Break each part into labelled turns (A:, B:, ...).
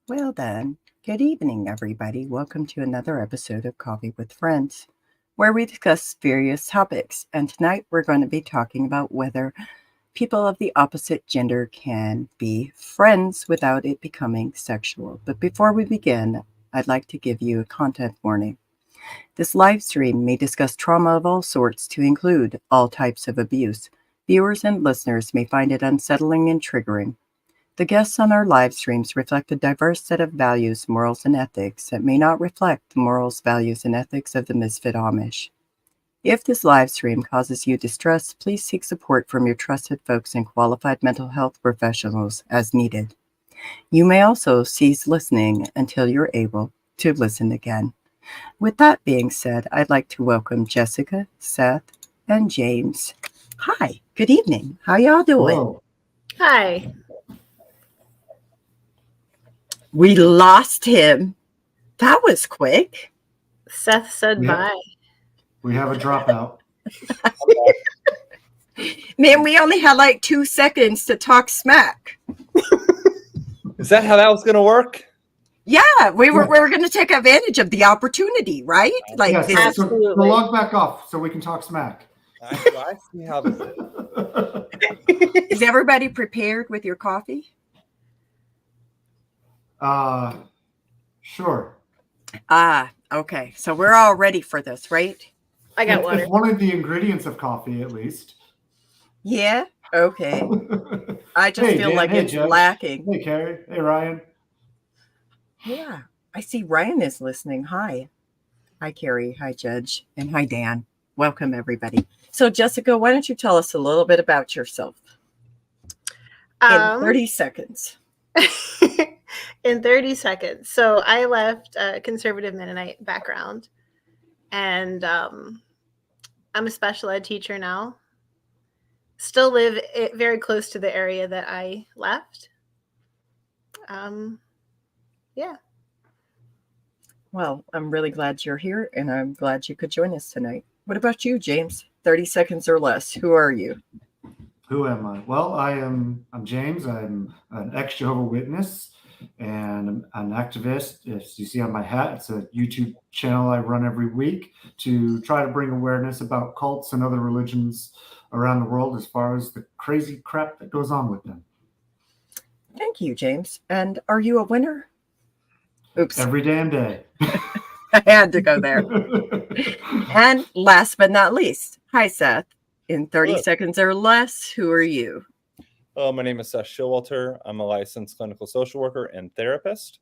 A: Well then, good evening, everybody. Welcome to another episode of Coffee with Friends, where we discuss various topics. And tonight we're going to be talking about whether people of the opposite gender can be friends without it becoming sexual. But before we begin, I'd like to give you a content warning. This live stream may discuss trauma of all sorts to include all types of abuse. Viewers and listeners may find it unsettling and triggering. The guests on our live streams reflect a diverse set of values, morals, and ethics that may not reflect the morals, values, and ethics of the Misfit Amish. If this live stream causes you distress, please seek support from your trusted folks and qualified mental health professionals as needed. You may also cease listening until you're able to listen again. With that being said, I'd like to welcome Jessica, Seth, and James. Hi, good evening. How y'all doing?
B: Hello.
C: Hi.
A: We lost him. That was quick.
C: Seth said bye.
B: We have a dropout.
A: Man, we only had like 2 seconds to talk smack.
D: Is that how that was going to work?
A: Yeah, we were going to take advantage of the opportunity, right? Like,
B: yes,
C: absolutely.
B: So log back off so we can talk smack.
D: I see how this is.
A: Is everybody prepared with your coffee?
B: Sure.
A: Okay. So we're all ready for this, right?
C: I got water.
B: It's one of the ingredients of coffee, at least.
A: Yeah. Okay. I just
B: Hey,
A: feel
B: Dan.
A: like
B: Hey,
A: it's
B: Judge.
A: lacking.
B: Hey, Carrie. Hey, Ryan.
A: Yeah. I see Ryan is listening. Hi. Hi, Carrie. Hi, Judge. And hi, Dan. Welcome, everybody. So, Jessica, why don't you tell us a little bit about yourself in 30 seconds?
C: In 30 seconds. So I left a conservative Mennonite background, and I'm a special ed teacher now. Still live very close to the area that I left. Yeah.
A: Well, I'm really glad you're here, and I'm glad you could join us tonight. What about you, James? 30 seconds or less. Who are you?
B: Who am I? Well, I'm James. I'm an ex-Jehovah's Witness and I'm an activist. As you see on my hat, it's a YouTube channel I run every week to try to bring awareness about cults and other religions around the world as far as the crazy crap that goes on with them.
A: Thank you, James. And are you a winner? Oops.
B: Every damn day.
A: I had to go there. And last but not least, hi, Seth. In 30 seconds or less, who are you?
D: My name is Seth Showalter. I'm a licensed clinical social worker and therapist,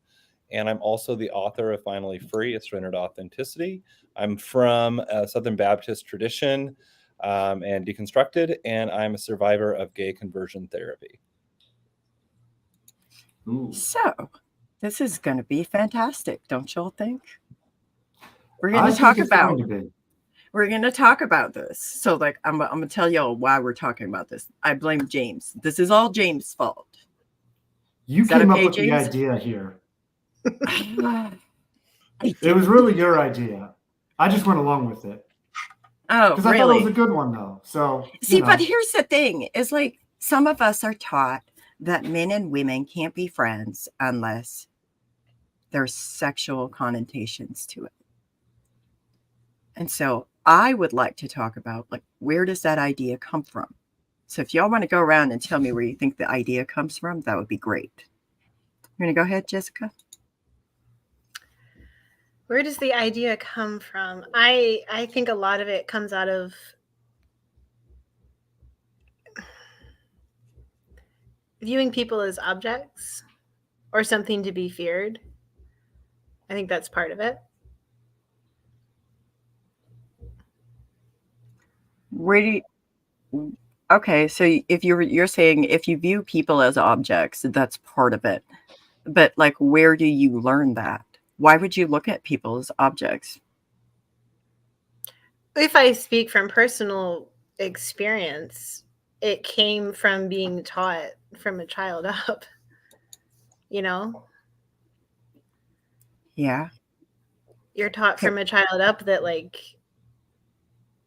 D: and I'm also the author of Finally Free, A Surrendered Authenticity. I'm from a Southern Baptist tradition and deconstructed, and I'm a survivor of gay conversion therapy.
B: Ooh.
A: So, this is going to be fantastic, don't y'all think? We're going to talk about this. So, like, I'm going to tell y'all why we're talking about this. I blame James. This is all James' fault.
B: You came up with the idea here. It was really your idea. I just went along with it.
A: Oh,
B: because I thought it was a good one, though. So
A: see, but here's the thing: is like some of us are taught that men and women can't be friends unless there's sexual connotations to it. And so I would like to talk about, like, where does that idea come from? So if y'all want to go around and tell me where you think the idea comes from, that would be great. You're going to go ahead, Jessica?
C: Where does the idea come from? I think a lot of it comes out of viewing people as objects or something to be feared. I think that's part of it.
A: Okay, so if you're saying if you view people as objects, that's part of it. But like, where do you learn that? Why would you look at people as objects?
C: If I speak from personal experience, it came from being taught from a child up, you know?
A: Yeah.
C: You're taught from a child up that, like,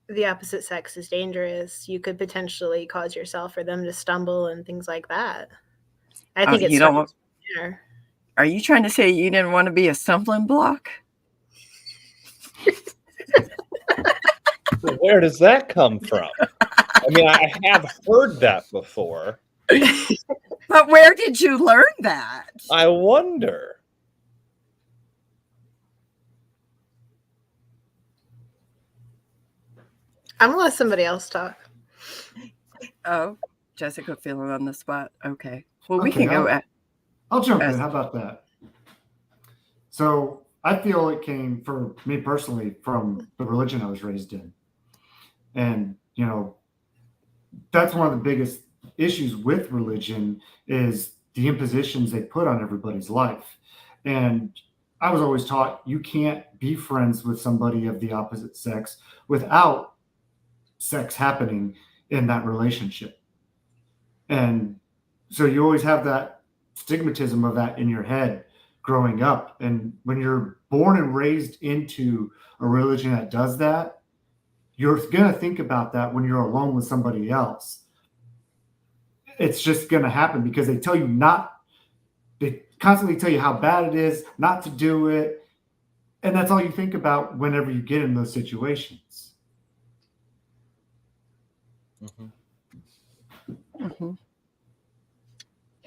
C: the opposite sex is dangerous. You could potentially cause yourself or them to stumble and things like that. I think it's there.
A: Are you trying to say you didn't want to be a stumbling block?
D: Where does that come from? I mean, I have heard that before.
A: But where did you learn that?
D: I wonder.
C: I'm gonna let somebody else talk.
A: Oh, Jessica feeling on the spot. Okay. Well, we
B: Okay,
A: can go at.
B: I'll jump in. How about that? So I feel it came, for me personally, from the religion I was raised in. And, you know, that's one of the biggest issues with religion is the impositions they put on everybody's life. And I was always taught you can't be friends with somebody of the opposite sex without sex happening in that relationship. And so you always have that stigmatism of that in your head growing up. And when you're born and raised into a religion that does that, you're going to think about that when you're alone with somebody else. It's just going to happen because they tell you not, they constantly tell you how bad it is, not to do it. And that's all you think about whenever you get in those situations.
D: Mm-hmm.
A: Mm-hmm.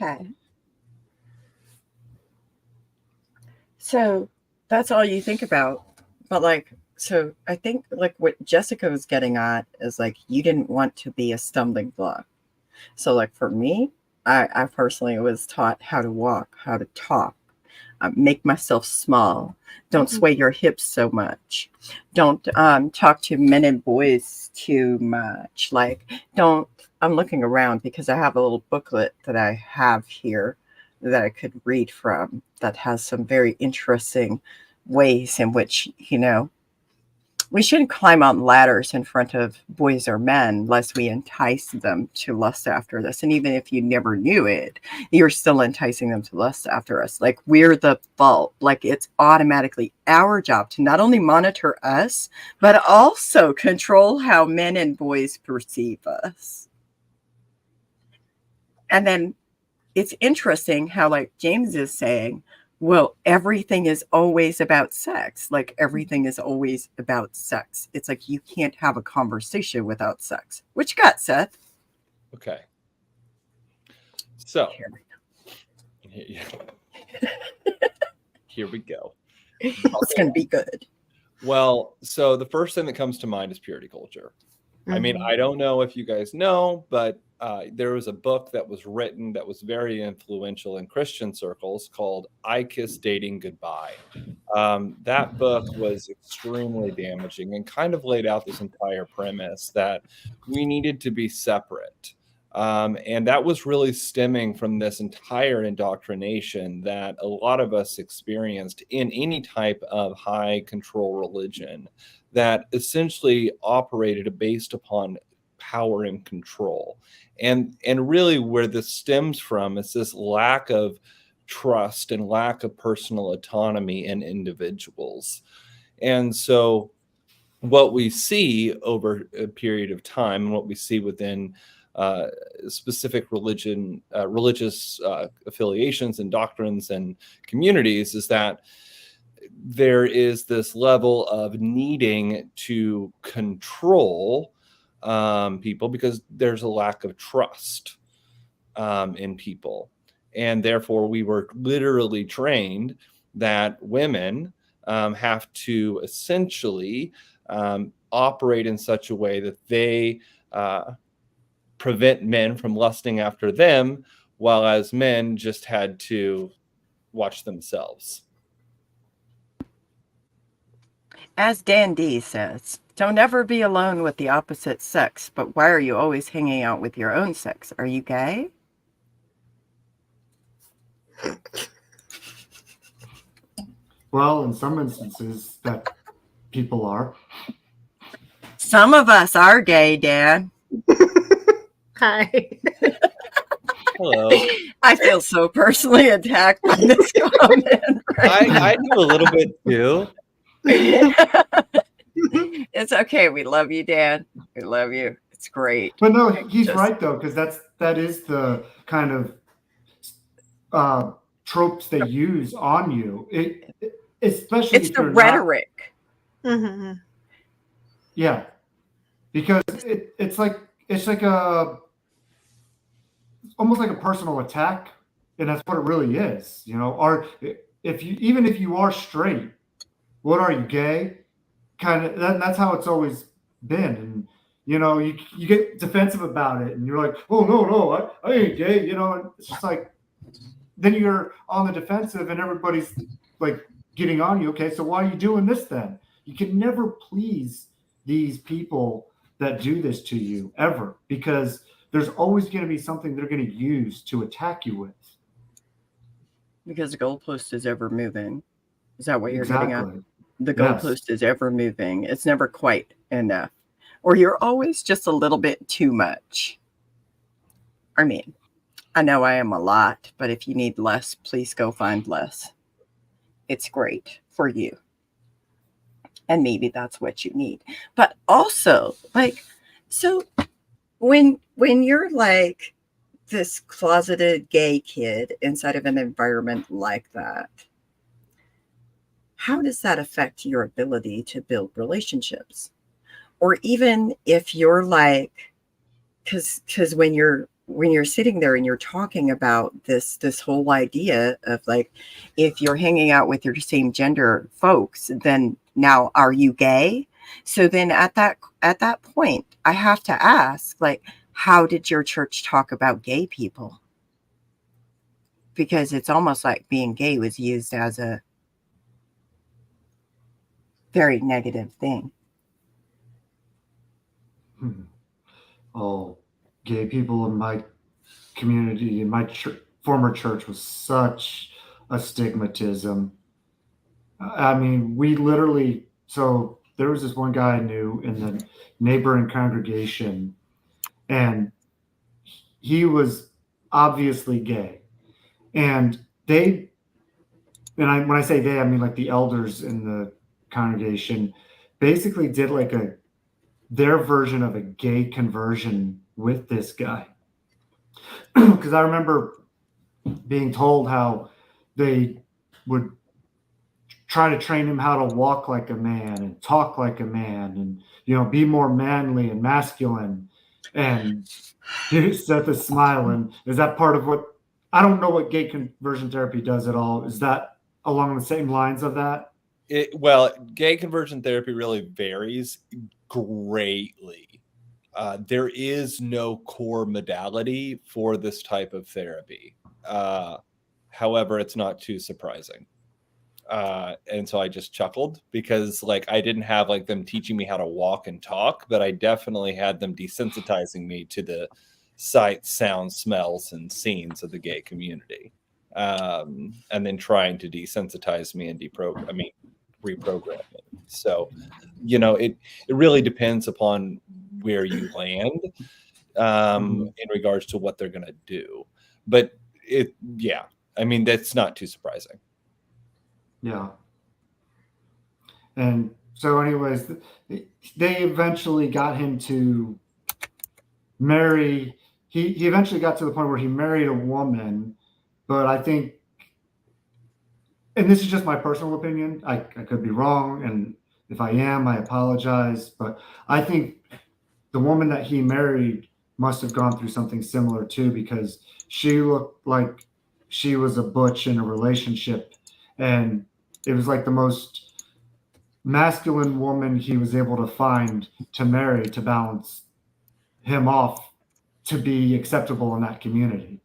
A: Okay. So that's all you think about. But like, so I think like what Jessica was getting at is like, you didn't want to be a stumbling block. So like for me, I personally was taught how to walk, how to talk, make myself small. Don't sway your hips so much. Don't talk to men and boys too much. Like, don't, I'm looking around because I have a little booklet that I have here that I could read from that has some very interesting ways in which, you know, we shouldn't climb on ladders in front of boys or men lest we entice them to lust after this. And even if you never knew it, you're still enticing them to lust after us. Like we're the fault. Like it's automatically our job to not only monitor us, but also control how men and boys perceive us. And then it's interesting how, like James is saying, well, everything is always about sex. Like everything is always about sex. It's like you can't have a conversation without sex. What you got, Seth?
D: Okay. So here we go.
A: It's going to be good.
D: Well, so the first thing that comes to mind is purity culture. I mean, I don't know if you guys know, but there was a book that was written that was very influential in Christian circles called I Kiss Dating Goodbye. That book was extremely damaging and kind of laid out this entire premise that we needed to be separate. And that was really stemming from this entire indoctrination that a lot of us experienced in any type of high control religion that essentially operated based upon power and control. And really where this stems from is this lack of trust and lack of personal autonomy in individuals. And so what we see over a period of time and what we see within specific religious affiliations and doctrines and communities is that there is this level of needing to control people because there's a lack of trust in people. And therefore, we were literally trained that women have to essentially operate in such a way that they prevent men from lusting after them, while as men just had to watch themselves.
A: As Dan D says, don't ever be alone with the opposite sex, but why are you always hanging out with your own sex? Are you gay?
B: Well, in some instances that people are.
A: Some of us are gay, Dan.
C: Hi.
D: Hello.
A: I feel so personally attacked by this comment.
D: I do a little bit too.
A: It's okay. We love you, Dan. We love you. It's great.
B: But no, he's right though, because that is the kind of tropes they use on you. Especially
A: It's
B: if
A: the
B: you're not.
A: rhetoric.
C: Mm-hmm.
B: Yeah, because it's like almost like a personal attack, and that's what it really is. Or if you are straight, what are you, gay? Kind of that's how it's always been. And you get defensive about it, and you're like, oh no, I ain't gay. And it's just like, then you're on the defensive, and everybody's like getting on you. Okay, so why are you doing this then? You can never please these people that do this to you ever, because there's always going to be something they're going to use to attack you with.
A: Because the goalpost is ever moving. Is that what you're getting at?
B: Exactly.
A: The
B: Yes.
A: goalpost is ever moving. It's never quite enough. Or you're always just a little bit too much. I mean, I know I am a lot, but if you need less, please go find less. It's great for you. And maybe that's what you need. But also, like, so when you're like this closeted gay kid inside of an environment like that, how does that affect your ability to build relationships? Or even if you're like, because when you're sitting there and you're talking about this whole idea of like, if you're hanging out with your same gender folks, then now are you gay? So then at that point, I have to ask, like, how did your church talk about gay people? Because it's almost like being gay was used as a very negative thing.
B: Oh, gay people in my community, in my former church, was such a stigmatism. I mean, we literally, so there was this one guy I knew in the neighboring congregation, and he was obviously gay. And when I say they, I mean like the elders in the congregation basically did like their version of a gay conversion with this guy. Because I remember being told how they would try to train him how to walk like a man and talk like a man, and be more manly and masculine. And Seth is smiling. Is that part of what? I don't know what gay conversion therapy does at all. Is that along the same lines of that?
D: Well, gay conversion therapy really varies greatly. There is no core modality for this type of therapy. However, it's not too surprising. And so I just chuckled because I didn't have them teaching me how to walk and talk, but I definitely had them desensitizing me to the sights, sounds, smells, and scenes of the gay community. And then trying to desensitize me and reprogram me. So, it really depends upon where you land in regards to what they're going to do. But that's not too surprising.
B: Yeah. And so anyways, they eventually got him to marry. He eventually got to the point where he married a woman, but I think, and this is just my personal opinion, I could be wrong, and if I am, I apologize, but I think the woman that he married must have gone through something similar too, because she looked like she was a butch in a relationship, and it was like the most masculine woman he was able to find to marry to balance him off to be acceptable in that community.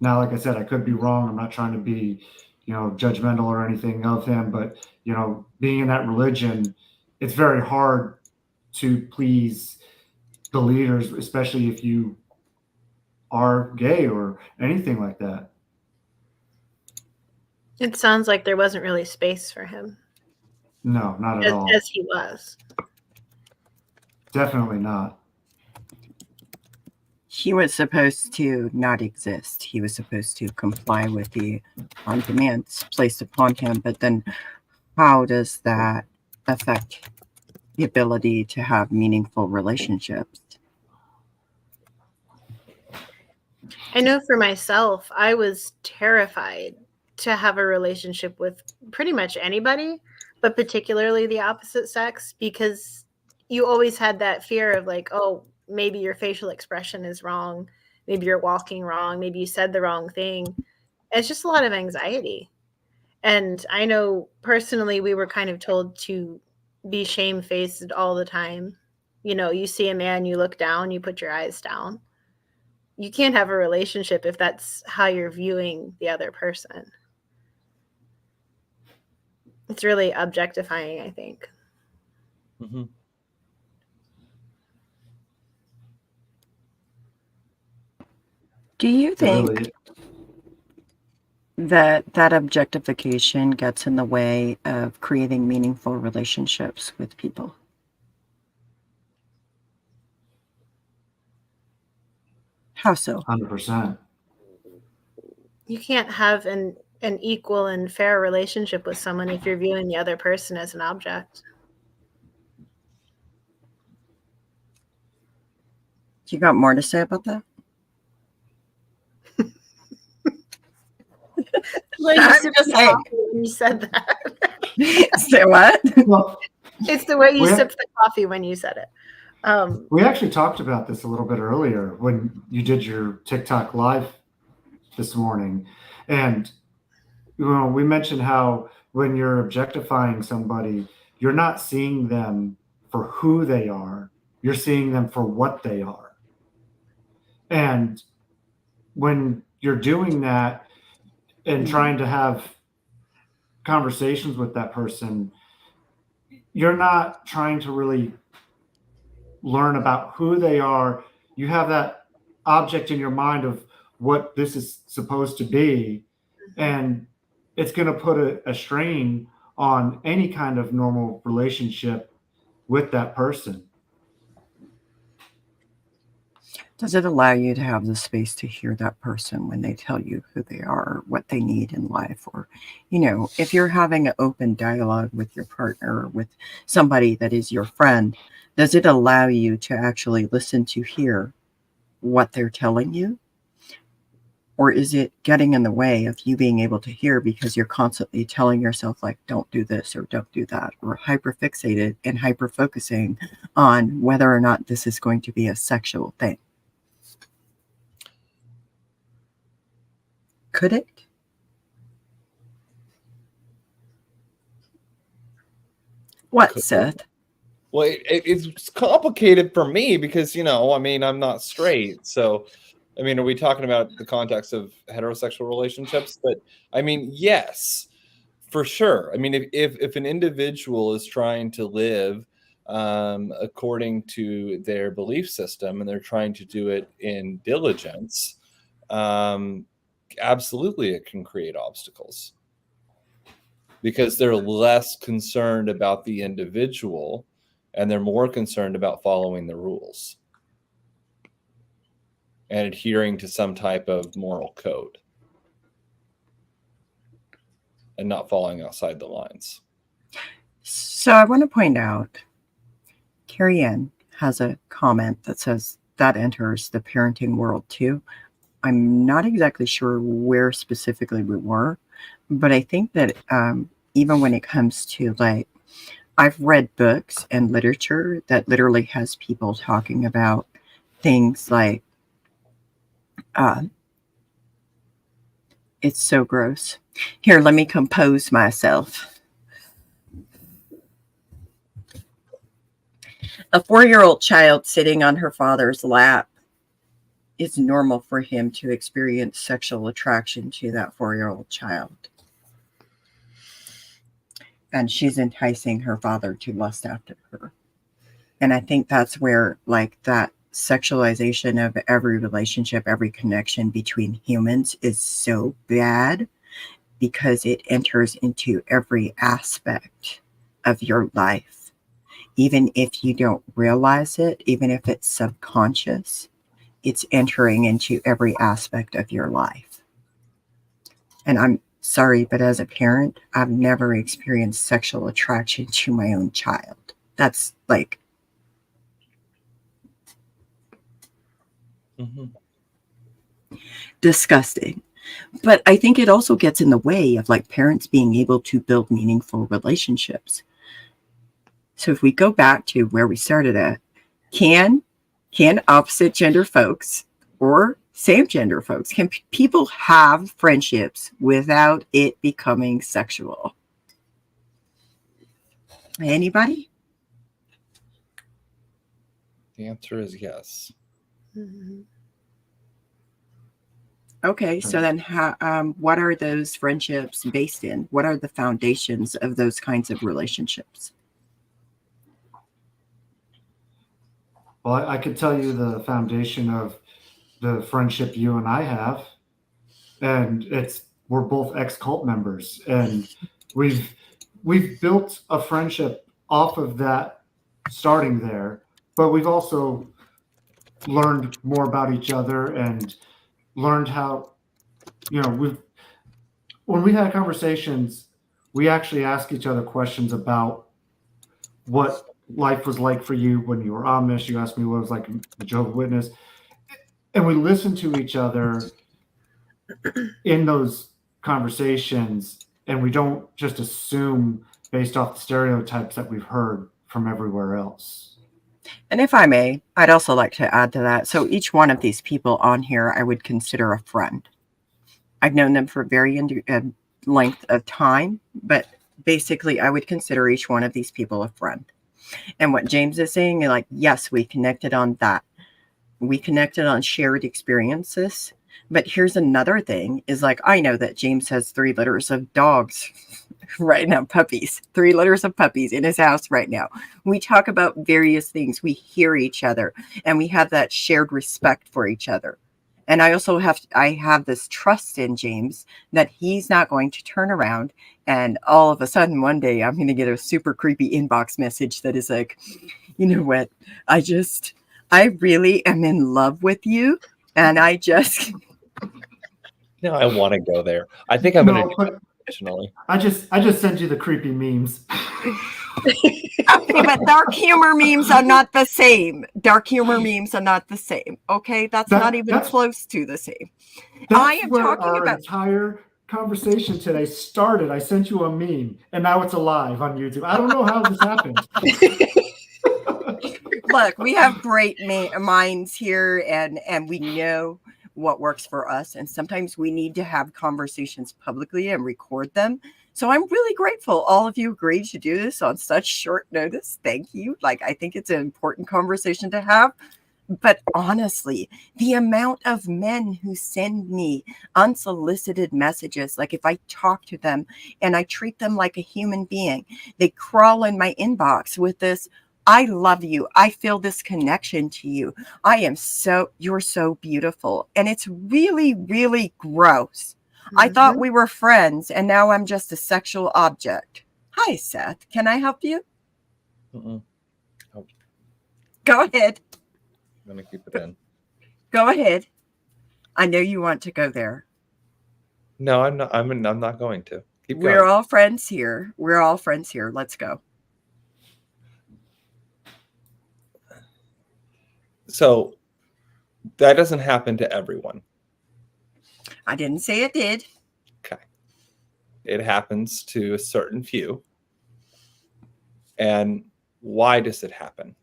B: Now, like I said, I could be wrong. I'm not trying to be, judgmental or anything of him, but, being in that religion, it's very hard to please the leaders, especially if you are gay or anything like that.
C: It sounds like there wasn't really space for him.
B: No, not at all.
C: As he was.
B: Definitely not.
A: He was supposed to not exist. He was supposed to comply with the demands placed upon him. But then how does that affect the ability to have meaningful relationships?
C: I know for myself, I was terrified to have a relationship with pretty much anybody, but particularly the opposite sex, because you always had that fear of like, oh, maybe your facial expression is wrong. Maybe you're walking wrong. Maybe you said the wrong thing. It's just a lot of anxiety. And I know personally, we were kind of told to be shamefaced all the time. You know, you see a man, you look down, you put your eyes down. You can't have a relationship if that's how you're viewing the other person. It's really objectifying, I think.
D: Mm-hmm.
A: Do you
B: It
A: think
B: really,
A: that objectification gets in the way of creating meaningful relationships with people? How so?
B: 100%.
C: You can't have an equal and fair relationship with someone if you're viewing the other person as an object.
A: You got more to say about that?
C: Well, you
A: I'm
C: sipped
A: just
C: the
A: saying.
C: coffee when you said that.
A: Say what?
B: Well,
C: It's the way you
B: we,
C: sipped the coffee when you said it.
B: we actually talked about this a little bit earlier when you did your TikTok live this morning. And we mentioned how when you're objectifying somebody, you're not seeing them for who they are, you're seeing them for what they are. And when you're doing that and trying to have conversations with that person, you're not trying to really learn about who they are. You have that object in your mind of what this is supposed to be, and it's going to put a strain on any kind of normal relationship with that person.
A: Does it allow you to have the space to hear that person when they tell you who they are, what they need in life? Or, if you're having an open dialogue with your partner or with somebody that is your friend, does it allow you to actually listen to hear what they're telling you? Or is it getting in the way of you being able to hear because you're constantly telling yourself, like, don't do this or don't do that, or hyper-fixated and hyper-focusing on whether or not this is going to be a sexual thing? Could it? What,
D: Could-
A: Seth?
D: Well, it's complicated for me because, I'm not straight. So, are we talking about the context of heterosexual relationships? But yes, for sure. If an individual is trying to live according to their belief system and they're trying to do it in diligence, absolutely it can create obstacles because they're less concerned about the individual and they're more concerned about following the rules and adhering to some type of moral code and not falling outside the lines.
A: So I want to point out, Carrie Ann has a comment that says that enters the parenting world too. I'm not exactly sure where specifically we were, but I think that even when it comes to, like, I've read books and literature that literally has people talking about things like, it's so gross. Here, let me compose myself. A 4-year-old child sitting on her father's lap, it's normal for him to experience sexual attraction to that 4-year-old child. And she's enticing her father to lust after her. And I think that's where, like, that sexualization of every relationship, every connection between humans is so bad because it enters into every aspect of your life. Even if you don't realize it, even if it's subconscious, it's entering into every aspect of your life. And I'm sorry, but as a parent, I've never experienced sexual attraction to my own child. That's like, disgusting. But I think it also gets in the way of like parents being able to build meaningful relationships. So if we go back to where we started at, can opposite gender folks or same gender folks, can people have friendships without it becoming sexual? Anybody?
D: The answer is yes.
C: Mm-hmm.
A: Okay, so then what are those friendships based in? What are the foundations of those kinds of relationships?
B: Well, I could tell you the foundation of the friendship you and I have, and we're both ex-cult members, and we've built a friendship off of that, starting there. But we've also learned more about each other and learned how, when we had conversations, we actually ask each other questions about what life was like for you when you were Amish. You asked me what it was like a Jehovah's Witness, and we listen to each other in those conversations, and we don't just assume based off the stereotypes that we've heard from everywhere else.
A: And if I may, I'd also like to add to that. So each one of these people on here, I would consider a friend. I've known them for a very length of time, but basically I would consider each one of these people a friend. And what James is saying, like, yes, we connected on that. We connected on shared experiences. But here's another thing is like, I know that James has 3 litters of dogs right now, puppies, 3 litters of puppies in his house right now. We talk about various things. We hear each other and we have that shared respect for each other. And I also have this trust in James that he's not going to turn around and all of a sudden one day I'm going to get a super creepy inbox message that is like, you know what? I really am in love with you. And I just...
D: No, I want to go there. I think I'm going to do it professionally.
B: I just sent you the creepy memes.
A: Okay, but dark humor memes are not the same. Dark humor memes are not the same. Okay, that's not even close to the same. I am
B: where
A: talking
B: our
A: about
B: entire conversation today started. I sent you a meme, and now it's alive on YouTube. I don't know how this happened.
A: Look, we have great minds here, and we know what works for us. And sometimes we need to have conversations publicly and record them. So I'm really grateful all of you agreed to do this on such short notice. Thank you. Like, I think it's an important conversation to have. But honestly, the amount of men who send me unsolicited messages, like if I talk to them and I treat them like a human being, they crawl in my inbox with this, I love you. I feel this connection to you. You're so beautiful. And it's really, really gross. I thought we were friends and now I'm just a sexual object. Hi, Seth. Can I help you?
D: Oh.
A: Go ahead.
D: I'm going to keep it in.
A: Go ahead. I know you want to go there.
D: No, I'm not. I'm not going to. Keep
A: We're
D: going.
A: all friends here. We're all friends here. Let's go.
D: So that doesn't happen to everyone.
A: I didn't say it did.
D: Okay. It happens to a certain few. And why does it happen?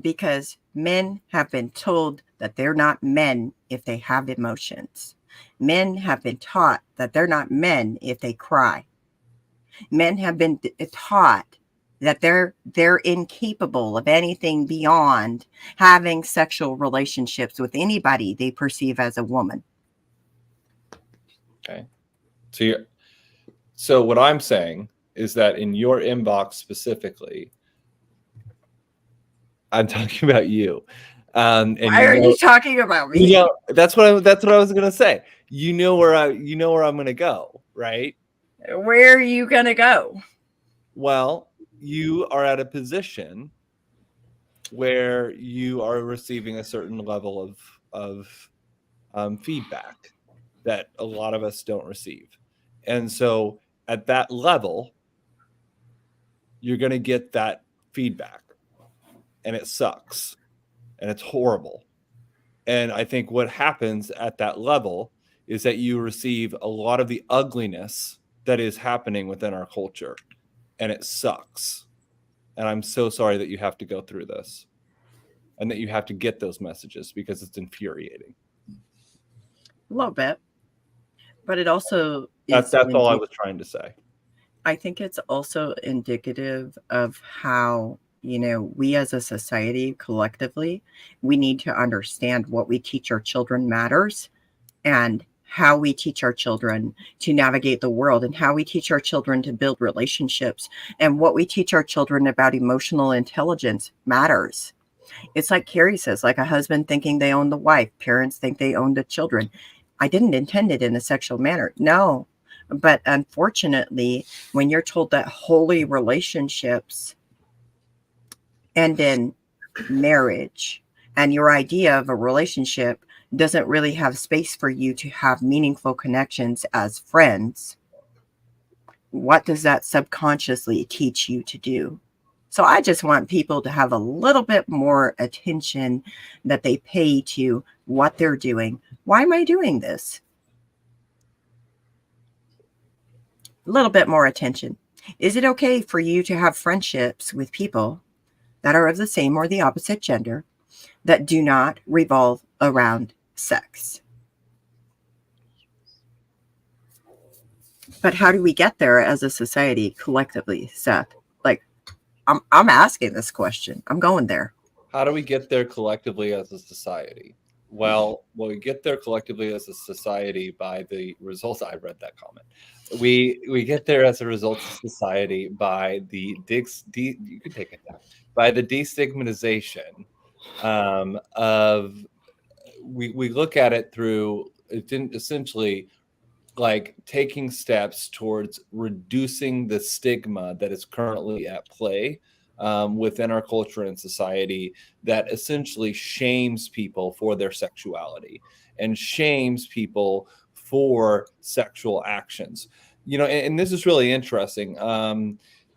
A: Because men have been told that they're not men if they have emotions. Men have been taught that they're not men if they cry. Men have been taught that they're incapable of anything beyond having sexual relationships with anybody they perceive as a woman.
D: Okay. So what I'm saying is that in your inbox specifically, I'm talking about you. And
A: why are you talking about me?
D: You know, that's what I was gonna say. You know where I'm gonna go, right?
A: Where are you gonna go?
D: Well, you are at a position where you are receiving a certain level of feedback that a lot of us don't receive. And so at that level, you're going to get that feedback and it sucks and it's horrible. And I think what happens at that level is that you receive a lot of the ugliness that is happening within our culture, and it sucks. And I'm so sorry that you have to go through this and that you have to get those messages, because it's infuriating.
A: A little bit, but it also
D: That's
A: is
D: all I was trying to say.
A: I think it's also indicative of how, we as a society collectively, we need to understand what we teach our children matters, and how we teach our children to navigate the world, and how we teach our children to build relationships, and what we teach our children about emotional intelligence matters. It's like Carrie says, like a husband thinking they own the wife, parents think they own the children. I didn't intend it in a sexual manner. No. But unfortunately, when you're told that holy relationships end in marriage, and your idea of a relationship doesn't really have space for you to have meaningful connections as friends, what does that subconsciously teach you to do? So I just want people to have a little bit more attention that they pay to what they're doing. Why am I doing this? A little bit more attention. Is it okay for you to have friendships with people that are of the same or the opposite gender that do not revolve around sex? But how do we get there as a society collectively, Seth? Like, I'm asking this question. I'm going there.
D: How do we get there collectively as a society? Well, we get there collectively as a society by the results. I read that comment. We get there as a result of society by the you can take it down, by the destigmatization of we look at it through essentially like taking steps towards reducing the stigma that is currently at play within our culture and society, that essentially shames people for their sexuality and shames people for sexual actions. And this is really interesting.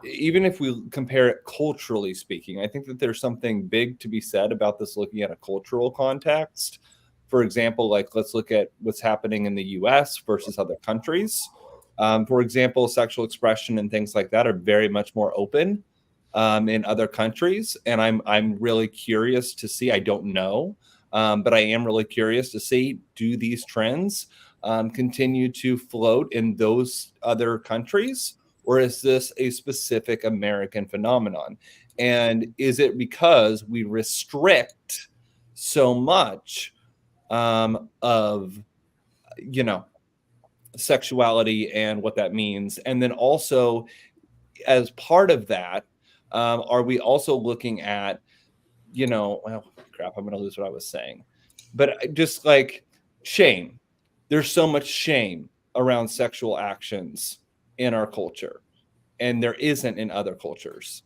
D: Even if we compare it culturally speaking, I think that there's something big to be said about this looking at a cultural context. For example, like let's look at what's happening in the US versus other countries. For example, sexual expression and things like that are very much more open in other countries. And I'm really curious to see, I don't know, but I am really curious to see, do these trends continue to float in those other countries? Or is this a specific American phenomenon? And is it because we restrict so much of, sexuality and what that means? And then also, as part of that, are we also looking at, well, crap, I'm going to lose what I was saying. But just like shame, there's so much shame around sexual actions in our culture, and there isn't in other cultures.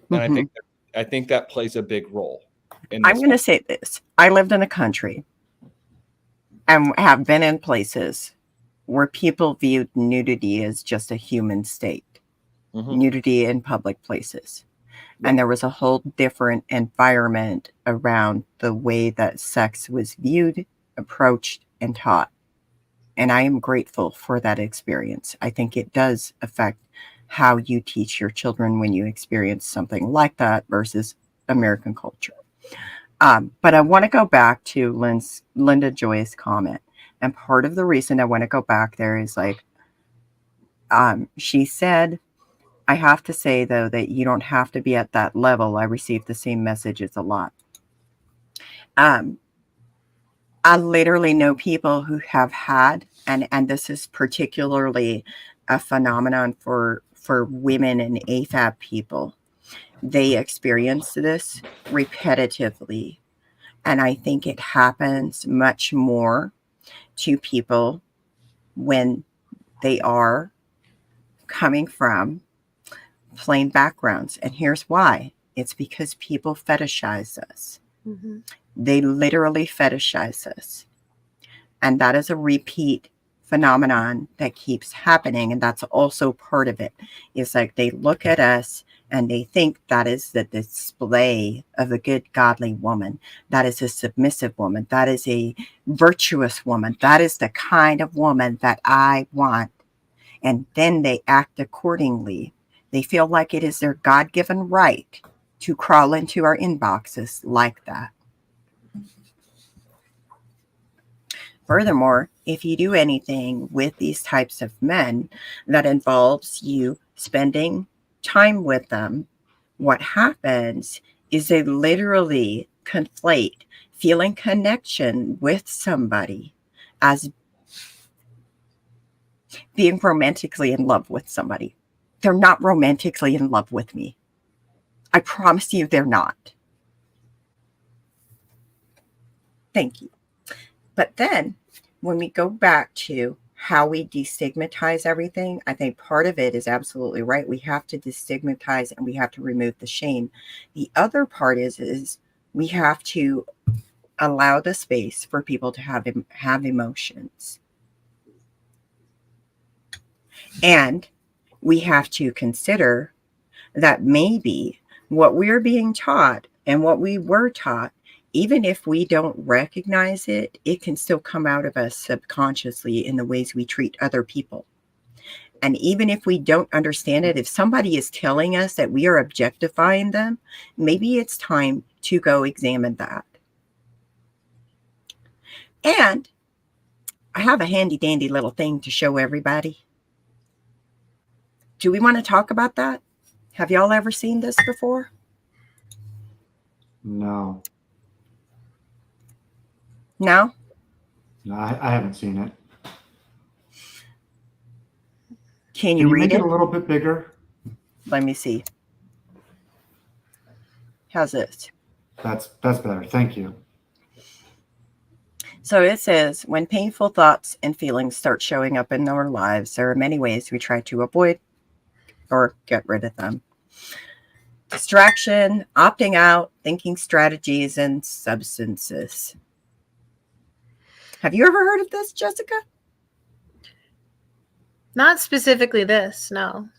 D: And I think that plays a big role.
A: I'm going to say this. I lived in a country and have been in places where people viewed nudity as just a human state, nudity in public places. Yeah. And there was a whole different environment around the way that sex was viewed, approached, and taught. And I am grateful for that experience. I think it does affect how you teach your children when you experience something like that versus American culture. But I want to go back to Linda Joy's comment. And part of the reason I want to go back there is like, she said, I have to say, though, that you don't have to be at that level. I receive the same messages a lot. I literally know people who have had, and this is particularly a phenomenon for women and AFAB people. They experience this repetitively. And I think it happens much more to people when they are coming from plain backgrounds. And here's why. It's because people fetishize us. Mm-hmm. They literally fetishize us. And that is a repeat phenomenon that keeps happening. And that's also part of it. It's like they look at us and they think that is the display of a good, godly woman. That is a submissive woman. That is a virtuous woman. That is the kind of woman that I want. And then they act accordingly. They feel like it is their God-given right to crawl into our inboxes like that. Furthermore, if you do anything with these types of men that involves you spending time with them, what happens is they literally conflate feeling connection with somebody as being romantically in love with somebody. They're not romantically in love with me. I promise you they're not. Thank you. But then when we go back to how we destigmatize everything, I think part of it is absolutely right. We have to destigmatize and we have to remove the shame. The other part is we have to allow the space for people to have emotions. And we have to consider that maybe what we're being taught and what we were taught, even if we don't recognize it, it can still come out of us subconsciously in the ways we treat other people. And even if we don't understand it, if somebody is telling us that we are objectifying them, maybe it's time to go examine that. And I have a handy dandy little thing to show everybody. Do we want to talk about that? Have y'all ever seen this before?
B: No.
A: No?
B: No, I haven't seen it.
A: Can
B: Can
A: you
B: you
A: read
B: make it
A: it?
B: a little bit bigger?
A: Let me see. How's this?
B: That's better. Thank you.
A: So it says, when painful thoughts and feelings start showing up in our lives, there are many ways we try to avoid or get rid of them. Distraction, opting out, thinking strategies, and substances. Have you ever heard of this, Jessica?
C: Not specifically this, no.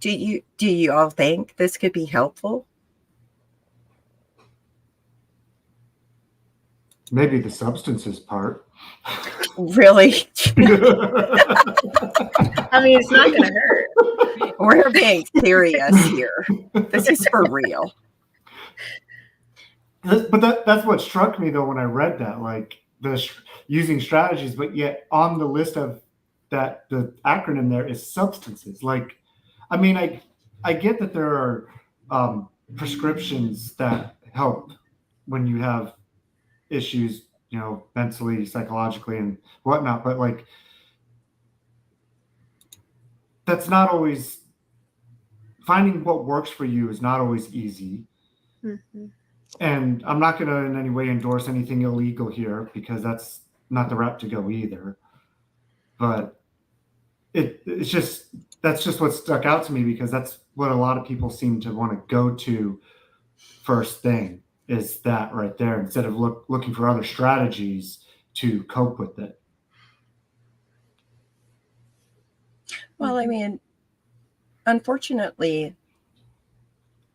A: Do you all think this could be helpful?
B: Maybe the substances part.
A: Really?
C: I mean, it's not going to hurt.
A: We're being serious here. This is for real.
B: But that's what struck me though when I read that, like using strategies, but yet on the list of that the acronym there is substances. Like, I mean, I get that there are prescriptions that help when you have issues, mentally, psychologically, and whatnot, but like that's not always finding what works for you is not always easy.
C: Mm-hmm.
B: And I'm not going to in any way endorse anything illegal here because that's not the route to go either. But it's just, that's just what stuck out to me because that's what a lot of people seem to want to go to first thing is that right there instead of looking for other strategies to cope with it.
A: Well, I mean, unfortunately,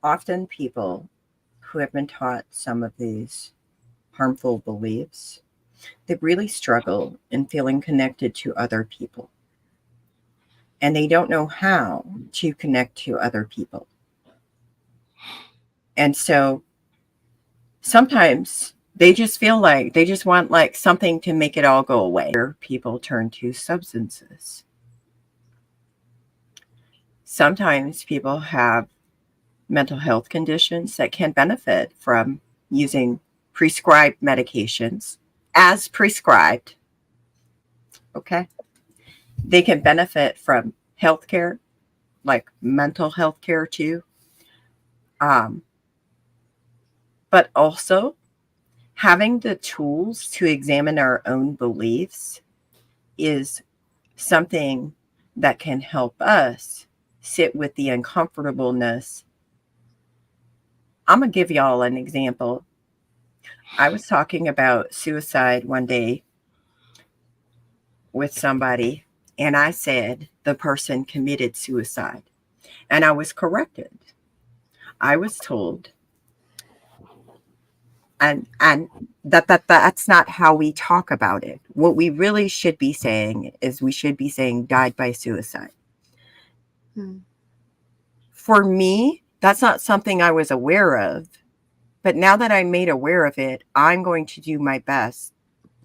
A: often people who have been taught some of these harmful beliefs, they really struggle in feeling connected to other people. And they don't know how to connect to other people. And so sometimes they just feel like they just want like something to make it all go away. People turn to substances. Sometimes people have mental health conditions that can benefit from using prescribed medications as prescribed. Okay. They can benefit from healthcare, like mental health care too. But also having the tools to examine our own beliefs is something that can help us sit with the uncomfortableness. I'm going to give y'all an example. I was talking about suicide one day with somebody, and I said the person committed suicide. And I was corrected. I was told, and that's not how we talk about it. What we really should be saying is we should be saying died by suicide. For me, that's not something I was aware of. But now that I'm made aware of it, I'm going to do my best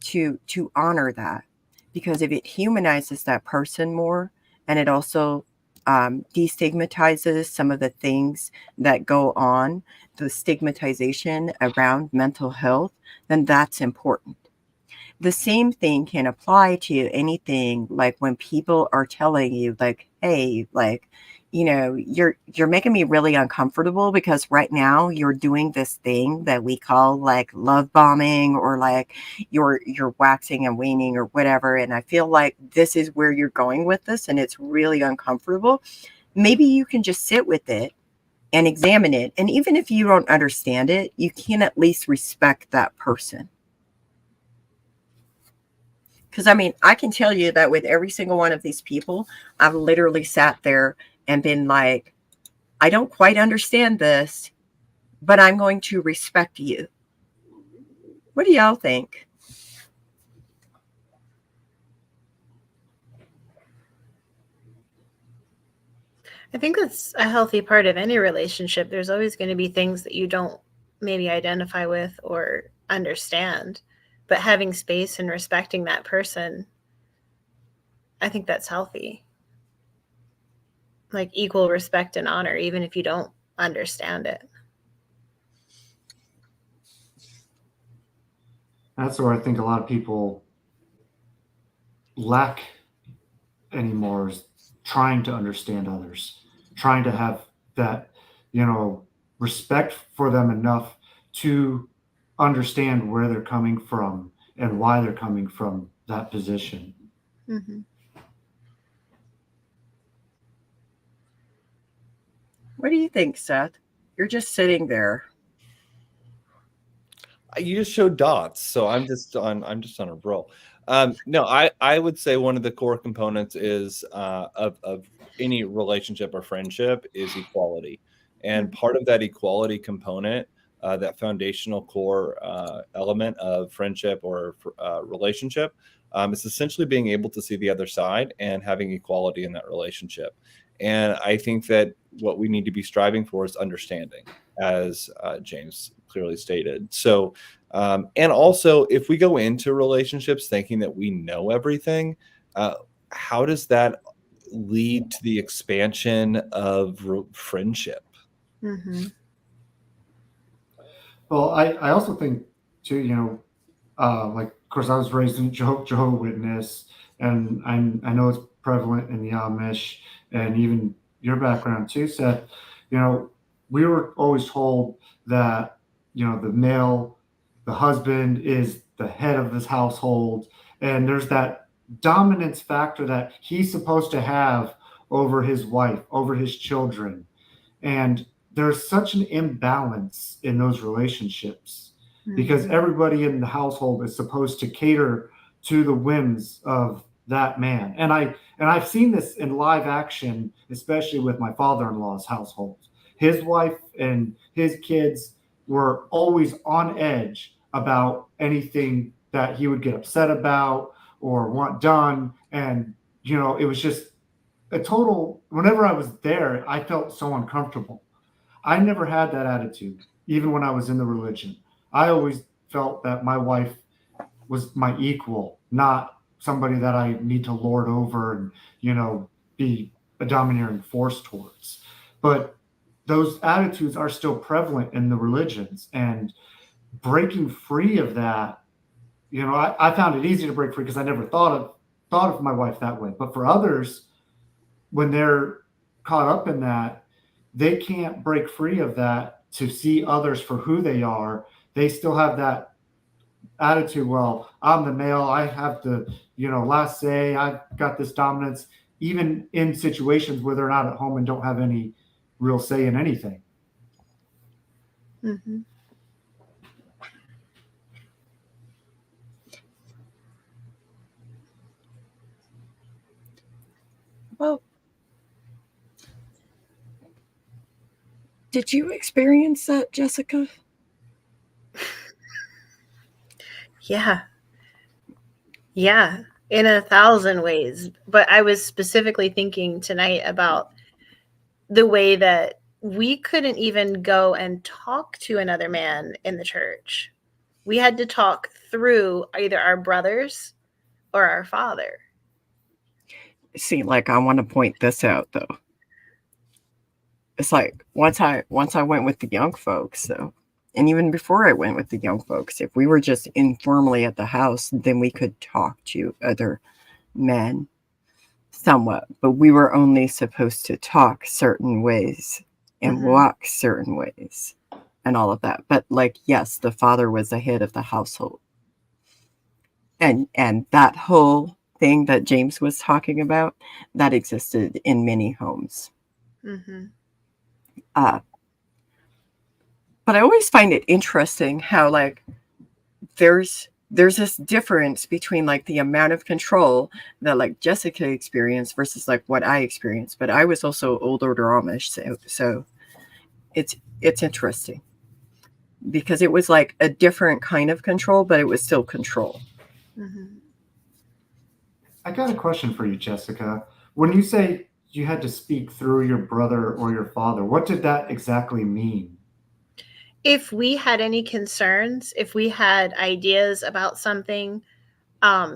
A: to honor that, because if it humanizes that person more, and it also destigmatizes some of the things that go on, the stigmatization around mental health, then that's important. The same thing can apply to anything, like when people are telling you, like, hey, like, you're making me really uncomfortable because right now you're doing this thing that we call like love bombing, or like you're waxing and waning or whatever, and I feel like this is where you're going with this and it's really uncomfortable. Maybe you can just sit with it and examine it, and even if you don't understand it, you can at least respect that person. Because I mean, I can tell you that with every single one of these people, I've literally sat there and been like, I don't quite understand this, but I'm going to respect you. What do y'all think?
C: I think that's a healthy part of any relationship. There's always going to be things that you don't maybe identify with or understand, but having space and respecting that person, I think that's healthy. Like equal respect and honor, even if you don't understand it.
B: That's where I think a lot of people lack anymore, is trying to understand others, trying to have that, respect for them enough to understand where they're coming from and why they're coming from that position.
C: Mm-hmm.
A: What do you think, Seth? You're just sitting there.
D: You just showed dots, so I'm just on a roll. No, I would say one of the core components is of any relationship or friendship is equality, and part of that equality component, that foundational core element of friendship or relationship, is essentially being able to see the other side and having equality in that relationship. And I think that what we need to be striving for is understanding, as James clearly stated. So, and also, if we go into relationships thinking that we know everything, how does that lead to the expansion of friendship?
C: Mm-hmm.
B: Well, I also think too, like, of course, I was raised in Jehovah Witness, and I know it's prevalent in the Amish, and even your background too, Seth. You know, we were always told that, the husband is the head of this household, and there's that dominance factor that he's supposed to have over his wife, over his children, and there's such an imbalance in those relationships because everybody in the household is supposed to cater to the whims of that man. And I've seen this in live action, especially with my father-in-law's household. His wife and his kids were always on edge about anything that he would get upset about or want done. And, it was just a total, whenever I was there, I felt so uncomfortable. I never had that attitude, even when I was in the religion. I always felt that my wife was my equal, not somebody that I need to lord over and, be a domineering force towards. But those attitudes are still prevalent in the religions, and breaking free of that, I found it easy to break free because I never thought of my wife that way. But for others, when they're caught up in that, they can't break free of that to see others for who they are. They still have that attitude, well, I'm the male, I have the, last say, I've got this dominance, even in situations where they're not at home and don't have any real say in anything.
C: Mm-hmm.
A: Well, did you experience that, Jessica?
C: Yeah. Yeah, in 1,000 ways. But I was specifically thinking tonight about the way that we couldn't even go and talk to another man in the church. We had to talk through either our brothers or our father.
A: See, like, I want to point this out though. It's like once I went with the young folks, though, and even before I went with the young folks, if we were just informally at the house, then we could talk to other men somewhat, but we were only supposed to talk certain ways and walk certain ways and all of that. But like, yes, the father was the head of the household. And that whole thing that James was talking about, that existed in many homes. But I always find it interesting how like there's this difference between like the amount of control that like Jessica experienced versus like what I experienced. But I was also older Amish, so it's interesting because it was like a different kind of control, but it was still control.
B: I got a question for you, Jessica. When you say you had to speak through your brother or your father, what did that exactly mean?
C: If we had any concerns, if we had ideas about something,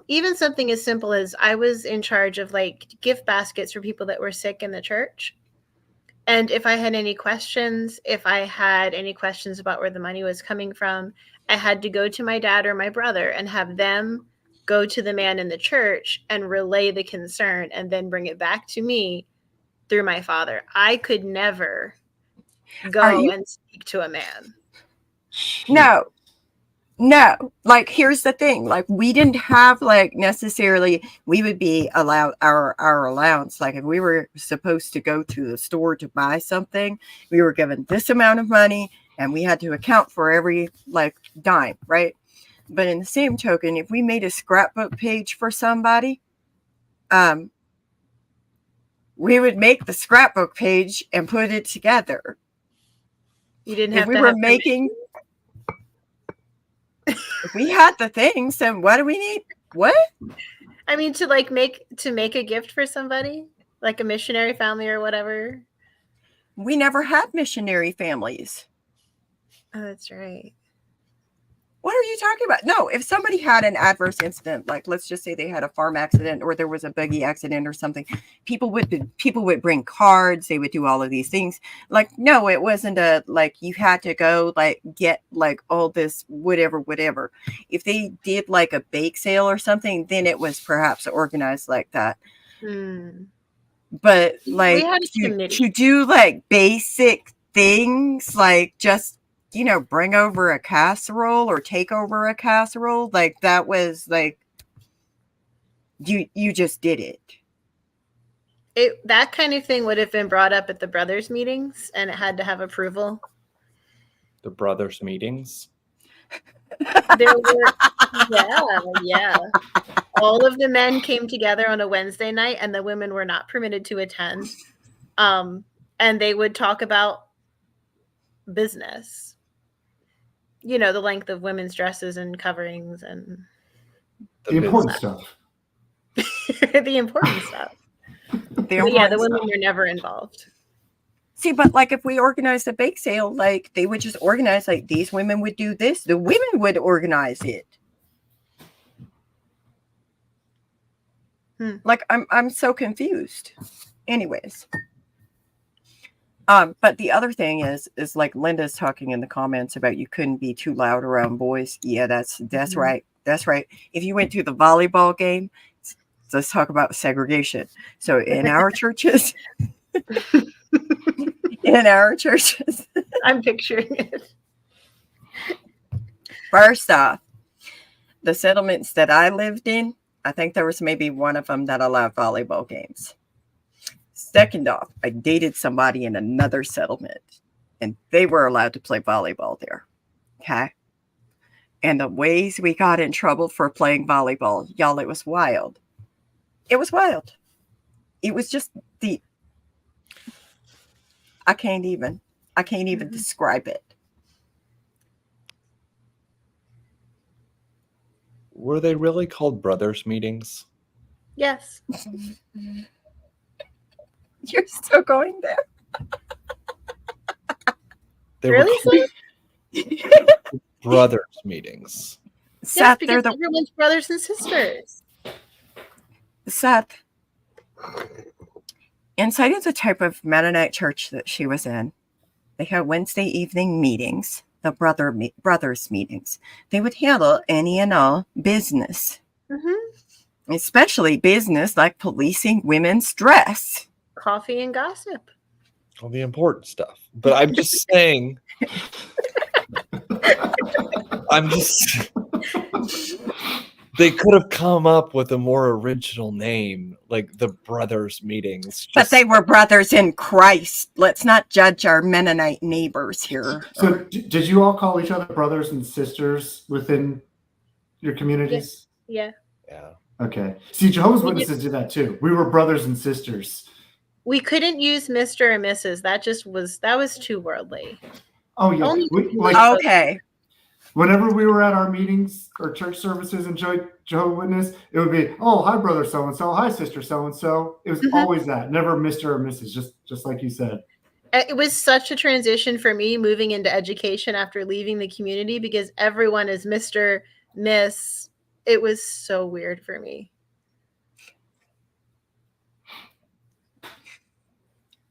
C: even something as simple as I was in charge of like gift baskets for people that were sick in the church. And if I had any questions, about where the money was coming from, I had to go to my dad or my brother and have them go to the man in the church and relay the concern and then bring it back to me through my father. I could never go and speak to a man.
A: No, like here's the thing, like we didn't have like necessarily, we would be allowed our allowance, like if we were supposed to go to the store to buy something, we were given this amount of money and we had to account for every like dime, right? But in the same token, if we made a scrapbook page for somebody, we would make the scrapbook page and put it together.
C: You didn't
A: if
C: have
A: we
C: to
A: were
C: have
A: making if we had the things, then what do we need? What?
C: I mean, to make a gift for somebody, like a missionary family or whatever.
A: We never had missionary families.
C: Oh, that's right.
A: What are you talking about? No, if somebody had an adverse incident, like let's just say they had a farm accident or there was a buggy accident or something, people would bring cards, they would do all of these things. Like, no, it wasn't a like you had to go like get like all this whatever. If they did like a bake sale or something, then it was perhaps organized like that. But like to do like basic things, like just bring over a casserole or take over a casserole, like that was like you just did it.
C: That kind of thing would have been brought up at the brothers meetings and it had to have approval.
D: The brothers meetings?
C: There were yeah. All of the men came together on a Wednesday night and the women were not permitted to attend. And they would talk about business. The length of women's dresses and coverings and
B: the important stuff.
C: the important stuff. The women were never involved.
A: See, but like if we organized a bake sale, like they would just organize like these women would do this, the women would organize it. Like I'm so confused. Anyways. But the other thing is like Linda's talking in the comments about you couldn't be too loud around boys. Yeah, that's right. That's right. If you went to the volleyball game, let's talk about segregation. So in our churches,
C: I'm picturing it.
A: First off, the settlements that I lived in, I think there was maybe one of them that allowed volleyball games. Second off, I dated somebody in another settlement and they were allowed to play volleyball there. Okay. And the ways we got in trouble for playing volleyball, y'all, it was wild. It was wild. it was just I can't even describe it.
D: Were they really called brothers meetings?
C: Yes.
A: You're still going there.
D: They
C: Really,
D: were called brothers meetings.
C: Yes,
A: Seth,
C: because
A: they're
C: everyone's brothers and sisters.
A: Seth. Inside of the type of Mennonite church that she was in, they had Wednesday evening meetings, the brothers meetings. They would handle any and all business, especially business like policing women's dress.
C: Coffee and gossip.
D: All the important stuff. But I'm just saying. They could have come up with a more original name, like the brothers meetings.
A: But they were brothers in Christ. Let's not judge our Mennonite neighbors here.
B: So did you all call each other brothers and sisters within your communities?
C: Yeah.
B: Okay. See, Jehovah's Witnesses did that too. We were brothers and sisters.
C: We couldn't use Mr. or Mrs. That was too worldly.
B: Oh yeah.
A: Okay.
B: Whenever we were at our meetings or church services and Jehovah's Witness, it would be, oh, hi, brother so-and-so, hi, sister so-and-so. It was always that, never Mr. or Mrs., just like you said.
C: It was such a transition for me moving into education after leaving the community because everyone is Mr., Miss. It was so weird for me.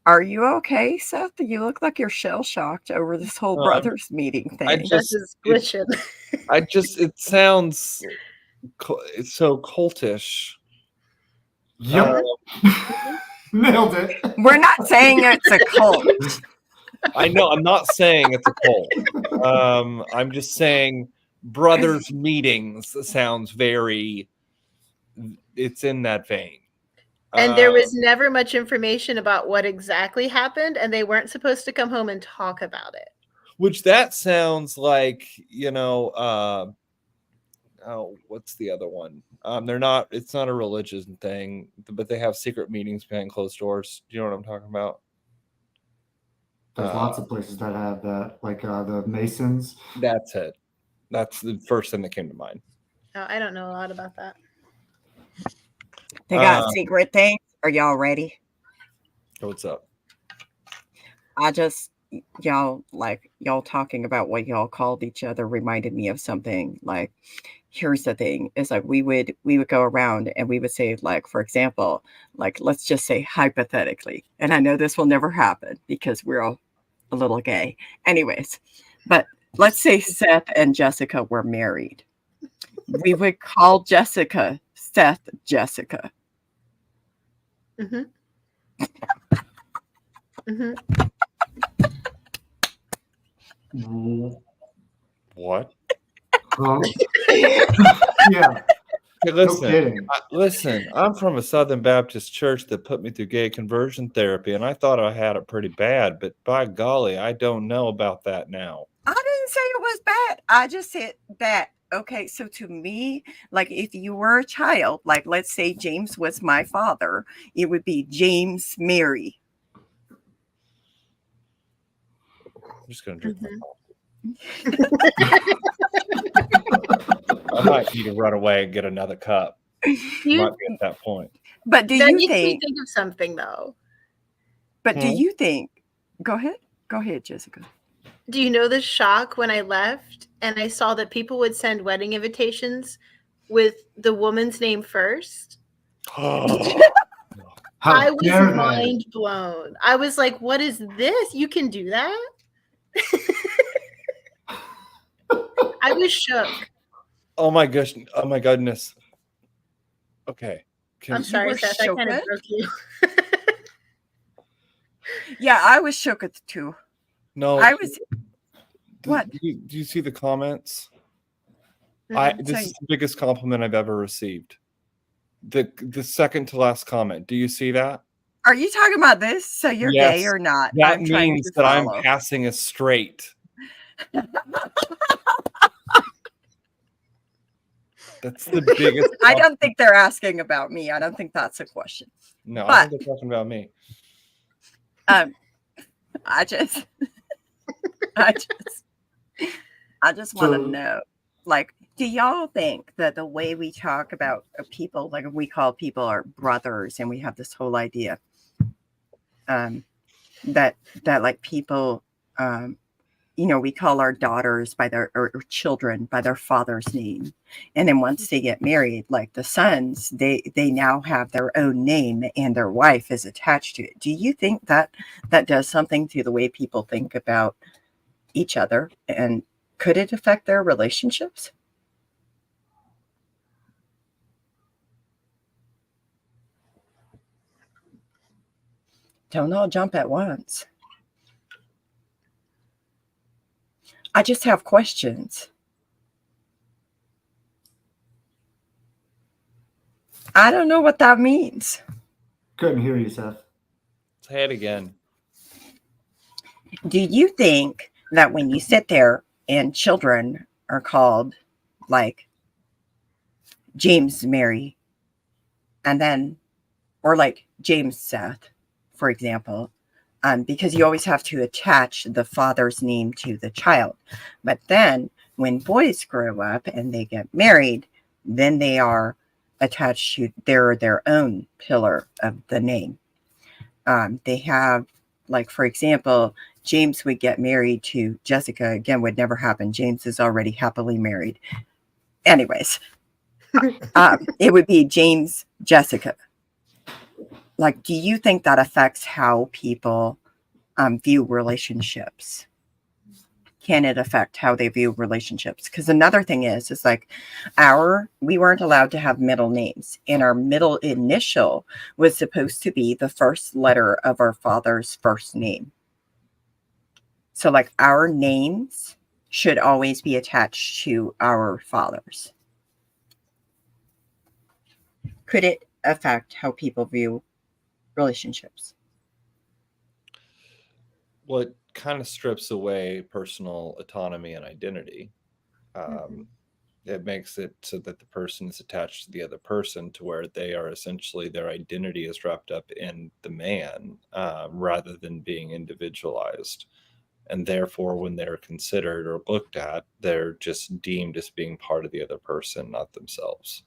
A: Are you okay, Seth? You look like you're shell-shocked over this whole brothers meeting thing.
D: It sounds it's so cultish.
B: Yep. Nailed it.
A: We're not saying it's a cult.
D: I know. I'm not saying it's a cult. I'm just saying brothers meetings sounds very. It's in that vein.
C: And there was never much information about what exactly happened, and they weren't supposed to come home and talk about it.
D: Which that sounds like, what's the other one? It's not a religious thing, but they have secret meetings behind closed doors. Do you know what I'm talking about?
B: There's lots of places that have that, like the Masons.
D: That's it. That's the first thing that came to mind.
C: Oh, I don't know a lot about that.
A: They got secret things. Are y'all ready?
D: What's up?
A: Y'all talking about what y'all called each other reminded me of something. Like, here's the thing. It's like we would go around and we would say, like, for example, like, let's just say hypothetically, and I know this will never happen because we're all a little gay. Anyways, but let's say Seth and Jessica were married. We would call Jessica Seth Jessica.
D: What?
B: Yeah.
D: Hey, listen, I'm from a Southern Baptist church that put me through gay conversion therapy, and I thought I had it pretty bad, but by golly, I don't know about that now.
A: I didn't say it was bad. I just said that. Okay, so to me, like if you were a child, like let's say James was my father, it would be James Mary.
D: I'm just going to drink my coffee. I might need to run away and get another cup. Might be at that point.
A: But do
C: that
A: you
C: makes
A: think?
C: Me think of something though?
A: But do you think? Go ahead, Jessica.
C: Do you know the shock when I left and I saw that people would send wedding invitations with the woman's name first? I was mind blown. I was like, what is this? You can do that? I was shook.
D: Oh my gosh. Oh my goodness. Okay.
C: I'm sorry, Seth. I kind of broke you.
A: Yeah, I was shook too.
D: No,
A: I was. What?
D: Do you see the comments? This is the biggest compliment I've ever received. The second to last comment. Do you see that?
A: Are you talking about this? So you're gay or not?
D: That means that I'm passing as straight. That's the biggest.
A: I don't think they're asking about me. I don't think that's a question.
D: No, I
A: But
D: think they're talking about me.
A: I just, I just want to
B: So-
A: know, like, do y'all think that the way we talk about people, like we call people our brothers, and we have this whole idea, that like people, we call our daughters by their or children by their father's name, and then once they get married, like the sons, they now have their own name and their wife is attached to it. Do you think that does something to the way people think about each other, and could it affect their relationships? Don't all jump at once. I just have questions. I don't know what that means.
B: Couldn't hear you, Seth.
D: Say it again.
A: Do you think that when you sit there and children are called like James Mary, and then, or like James Seth, for example, because you always have to attach the father's name to the child. But then when boys grow up and they get married, then they are attached to their own pillar of the name. They have, like, for example, James would get married to Jessica. Again, would never happen. James is already happily married. Anyways, it would be James Jessica. Like, do you think that affects how people view relationships? Can it affect how they view relationships? Because another thing is like we weren't allowed to have middle names, and our middle initial was supposed to be the first letter of our father's first name. So like our names should always be attached to our fathers. Could it affect how people view relationships?
D: Well, it kind of strips away personal autonomy and identity. It makes it so that the person is attached to the other person, to where they are essentially, their identity is wrapped up in the man, rather than being individualized. And therefore, when they're considered or looked at, they're just deemed as being part of the other person, not themselves.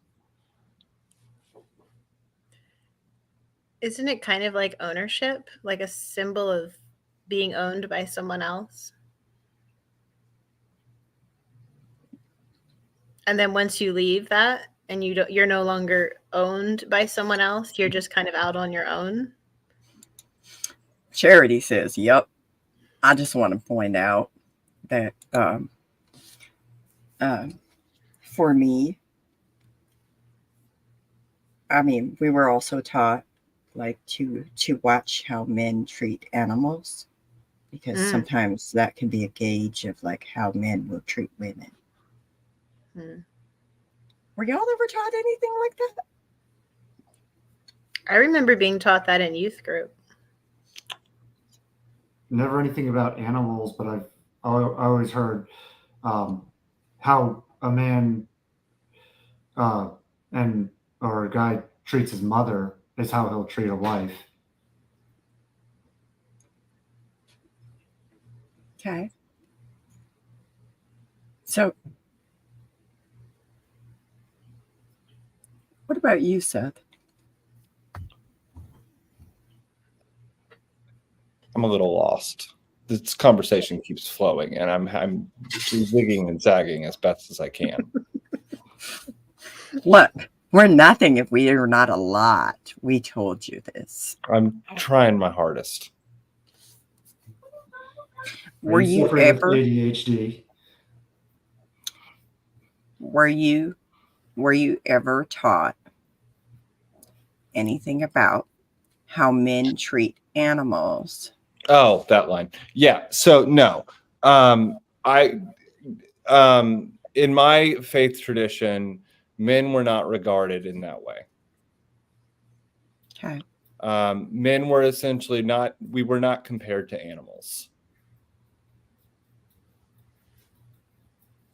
C: Isn't it kind of like ownership, like a symbol of being owned by someone else? And then once you leave that and you're no longer owned by someone else, you're just kind of out on your own.
A: Charity says, yep. I just want to point out that for me, I mean, we were also taught like to watch how men treat animals, because sometimes that can be a gauge of like how men will treat women. Were y'all ever taught anything like that?
C: I remember being taught that in youth group.
B: Never anything about animals, but I always heard how a man or a guy treats his mother is how he'll treat a wife.
A: Okay. So, what about you, Seth?
D: I'm a little lost. This conversation keeps flowing, and I'm zigging and zagging as best as I can.
A: Look, we're nothing if we are not a lot. We told you this.
D: I'm trying my hardest.
A: Were you
B: suffering with
A: ever
B: ADHD?
A: Were you ever taught anything about how men treat animals?
D: Oh, that line. Yeah. So no. In my faith tradition, men were not regarded in that way.
A: Okay.
D: Men were essentially we were not compared to animals.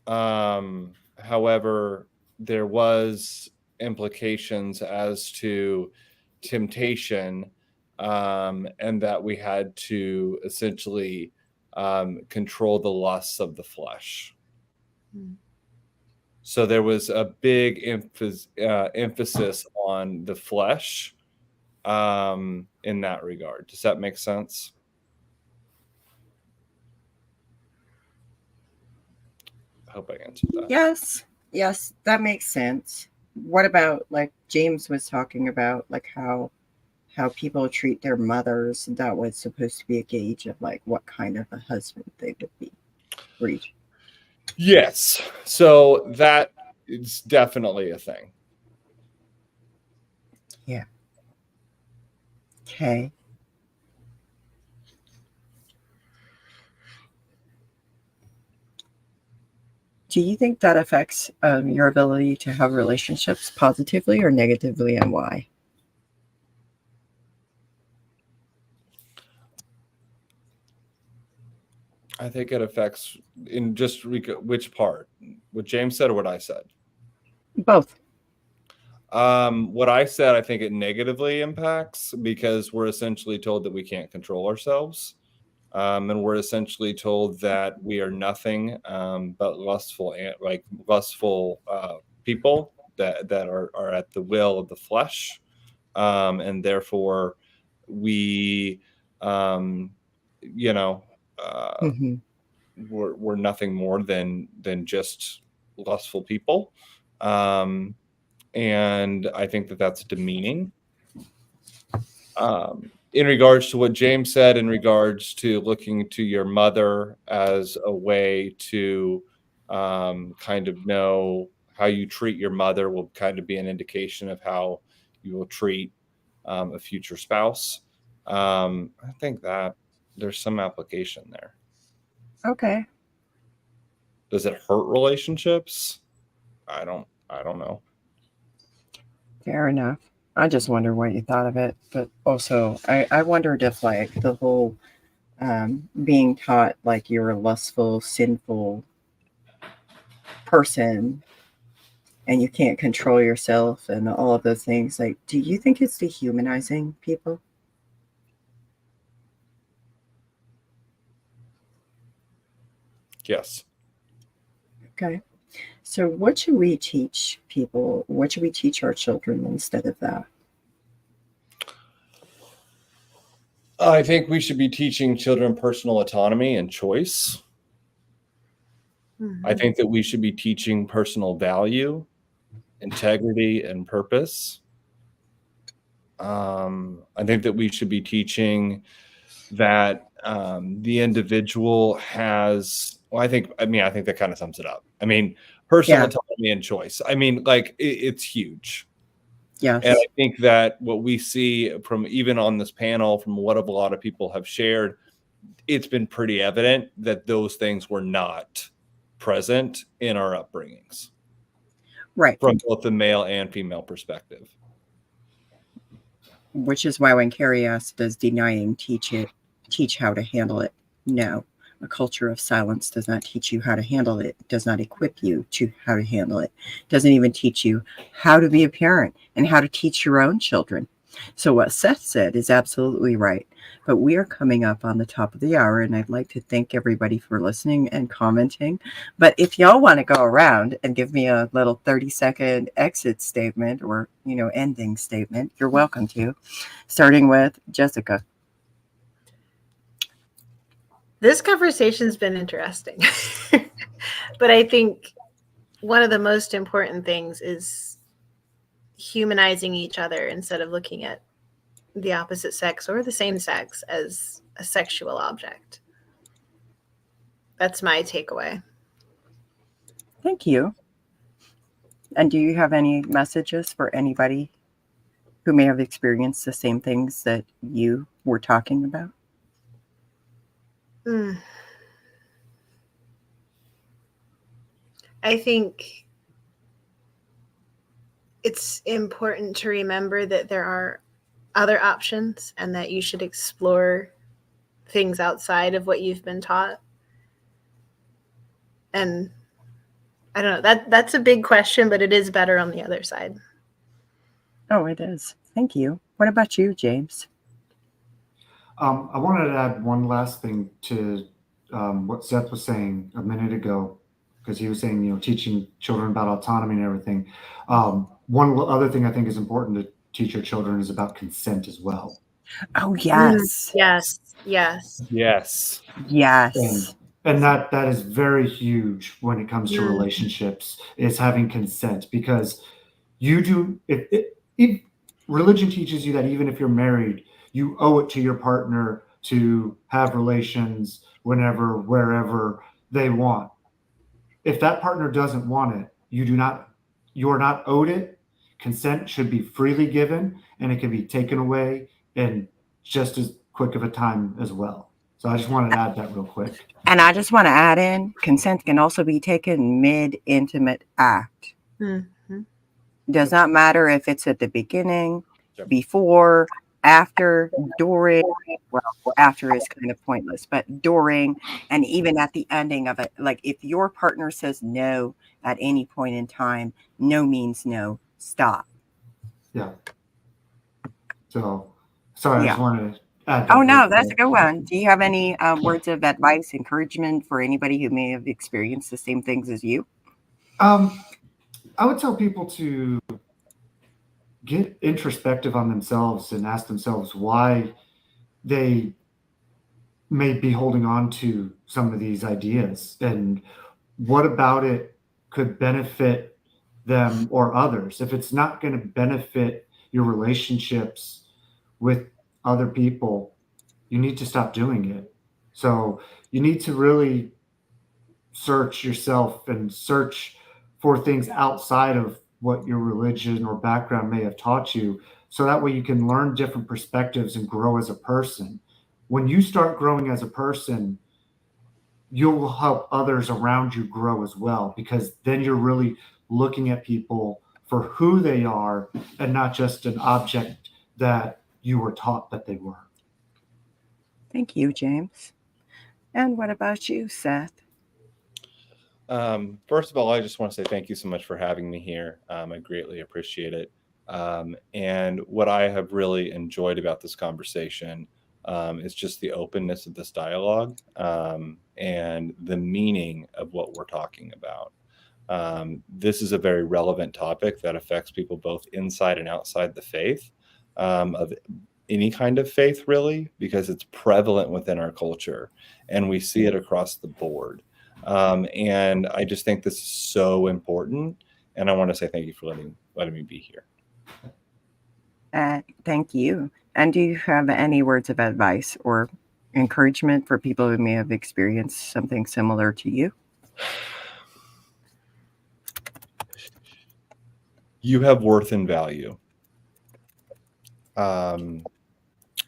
D: However, there was implications as to temptation, and that we had to essentially control the lusts of the flesh. So there was a big emphasis on the flesh in that regard. Does that make sense? I hope I answered that.
A: Yes, that makes sense. What about, like James was talking about, like how people treat their mothers? That was supposed to be a gauge of like what kind of a husband they would be. Read.
D: Yes. So that is definitely a thing.
A: Yeah. Okay. Do you think that affects your ability to have relationships positively or negatively, and why?
D: I think it affects in just which part? What James said or what I said?
A: Both.
D: What I said, I think it negatively impacts because we're essentially told that we can't control ourselves. And we're essentially told that we are nothing but lustful people that are at the will of the flesh, and therefore we, you know,
A: Mm-hmm.
D: we're nothing more than just lustful people, and I think that that's demeaning. In regards to what James said, in regards to looking to your mother as a way to kind of know how you treat your mother will kind of be an indication of how you will treat a future spouse. I think that there's some application there.
A: Okay.
D: Does it hurt relationships? I don't know.
A: Fair enough. I just wonder what you thought of it. But also, I wondered if, like, the whole being taught like you're a lustful, sinful person and you can't control yourself and all of those things, like, do you think it's dehumanizing people?
D: Yes.
A: Okay. So, what should we teach people? What should we teach our children instead of that?
D: I think we should be teaching children personal autonomy and choice. I think that we should be teaching personal value, integrity, and purpose. I think that we should be teaching that the individual has. Well, I think that kind of sums it up. I mean, personal
A: Yeah.
D: autonomy and choice. I mean, like it's huge.
A: Yes.
D: And I think that what we see from even on this panel, from what a lot of people have shared, it's been pretty evident that those things were not present in our upbringings,
A: Right.
D: from both the male and female perspective.
A: Which is why when Carrie asked, does denying teach how to handle it? No. A culture of silence does not teach you how to handle it. It does not equip you to how to handle it. It doesn't even teach you how to be a parent and how to teach your own children. So what Seth said is absolutely right. But we are coming up on the top of the hour, and I'd like to thank everybody for listening and commenting. But if y'all want to go around and give me a little 30-second exit statement or, ending statement, you're welcome to. Starting with Jessica.
C: This conversation's been interesting. But I think one of the most important things is humanizing each other instead of looking at the opposite sex or the same sex as a sexual object. That's my takeaway.
A: Thank you. And do you have any messages for anybody who may have experienced the same things that you were talking about?
C: I think it's important to remember that there are other options and that you should explore things outside of what you've been taught. And I don't know. That's a big question, but it is better on the other side.
A: Oh, it is. Thank you. What about you, James?
B: I wanted to add one last thing to what Seth was saying a minute ago, because he was saying, teaching children about autonomy and everything. One other thing I think is important to teach your children is about consent as well.
A: Oh, yes.
C: Yes. Yes.
D: Yes.
A: Yes.
B: And that is very huge when it comes to
C: Mm.
B: relationships, is having consent, because you do if religion teaches you that even if you're married, you owe it to your partner to have relations whenever, wherever they want. If that partner doesn't want it, you're not owed it. Consent should be freely given, and it can be taken away in just as quick of a time as well. So I just wanted to add that real quick.
A: And I just want to add in, consent can also be taken mid-intimate act.
C: Mm-hmm.
A: Does not matter if it's at the beginning,
D: Yep.
A: before, after, during. Well, after is kind of pointless, but during, and even at the ending of it. Like if your partner says no at any point in time, no means no. Stop.
B: Yeah. So, sorry, I just
A: Yeah.
B: wanted to add that.
A: Oh, no,
B: real
A: that's a
B: quick.
A: good one. Do you have any words of advice, encouragement for anybody who may have experienced the same things as you?
B: I would tell people to get introspective on themselves and ask themselves why they may be holding on to some of these ideas, and what about it could benefit them or others. If it's not going to benefit your relationships with other people, you need to stop doing it. So you need to really search yourself and search for things outside of what your religion or background may have taught you, so that way you can learn different perspectives and grow as a person. When you start growing as a person, you'll help others around you grow as well, because then you're really looking at people for who they are and not just an object that you were taught that they were.
A: Thank you, James. And what about you, Seth?
D: First of all, I just want to say thank you so much for having me here. I greatly appreciate it. And what I have really enjoyed about this conversation is just the openness of this dialogue and the meaning of what we're talking about. This is a very relevant topic that affects people both inside and outside the faith, of any kind of faith, really, because it's prevalent within our culture and we see it across the board. And I just think this is so important. And I want to say thank you for letting me be here.
A: Thank you. And do you have any words of advice or encouragement for people who may have experienced something similar to you?
D: You have worth and value.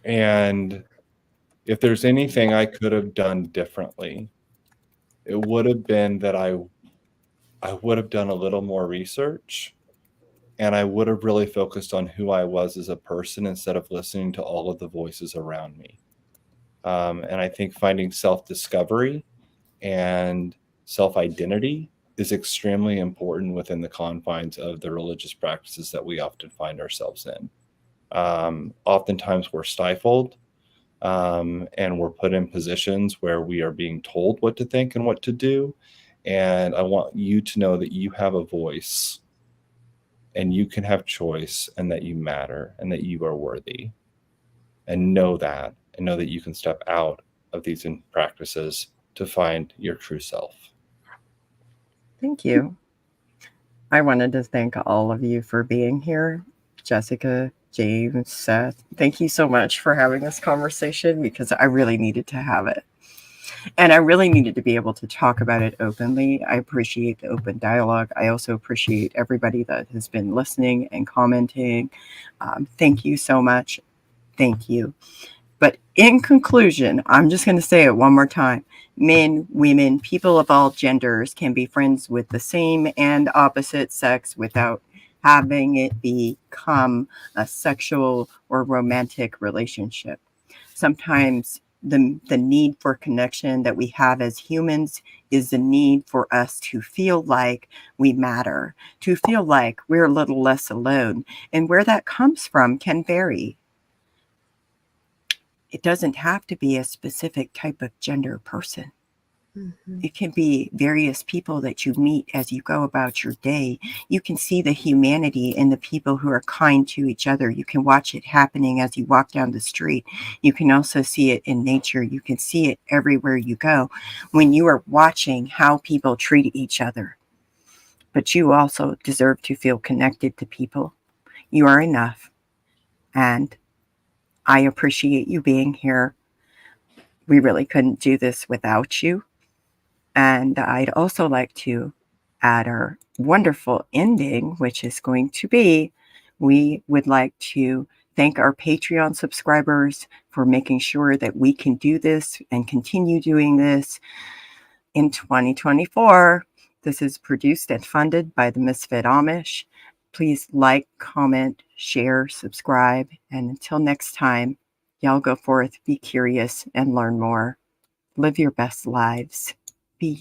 D: And if there's anything I could have done differently, it would have been that I would have done a little more research, and I would have really focused on who I was as a person instead of listening to all of the voices around me. And I think finding self-discovery and self-identity is extremely important within the confines of the religious practices that we often find ourselves in. Oftentimes we're stifled, and we're put in positions where we are being told what to think and what to do. And I want you to know that you have a voice and you can have choice, and that you matter and that you are worthy. And know that, and know that you can step out of these practices to find your true self.
A: Thank you. I wanted to thank all of you for being here. Jessica, James, Seth, thank you so much for having this conversation, because I really needed to have it. And I really needed to be able to talk about it openly. I appreciate the open dialogue. I also appreciate everybody that has been listening and commenting. Thank you so much. Thank you. But in conclusion, I'm just going to say it one more time. Men, women, people of all genders can be friends with the same and opposite sex without having it become a sexual or romantic relationship. Sometimes the need for connection that we have as humans is the need for us to feel like we matter, to feel like we're a little less alone. And where that comes from can vary. It doesn't have to be a specific type of gender person. It can be various people that you meet as you go about your day. You can see the humanity in the people who are kind to each other. You can watch it happening as you walk down the street. You can also see it in nature. You can see it everywhere you go when you are watching how people treat each other. But you also deserve to feel connected to people. You are enough. And I appreciate you being here. We really couldn't do this without you. And I'd also like to add our wonderful ending, which is going to be, we would like to thank our Patreon subscribers for making sure that we can do this and continue doing this in 2024. This is produced and funded by the Misfit Amish. Please like, comment, share, subscribe, and until next time, y'all go forth, be curious, and learn more. Live your best lives.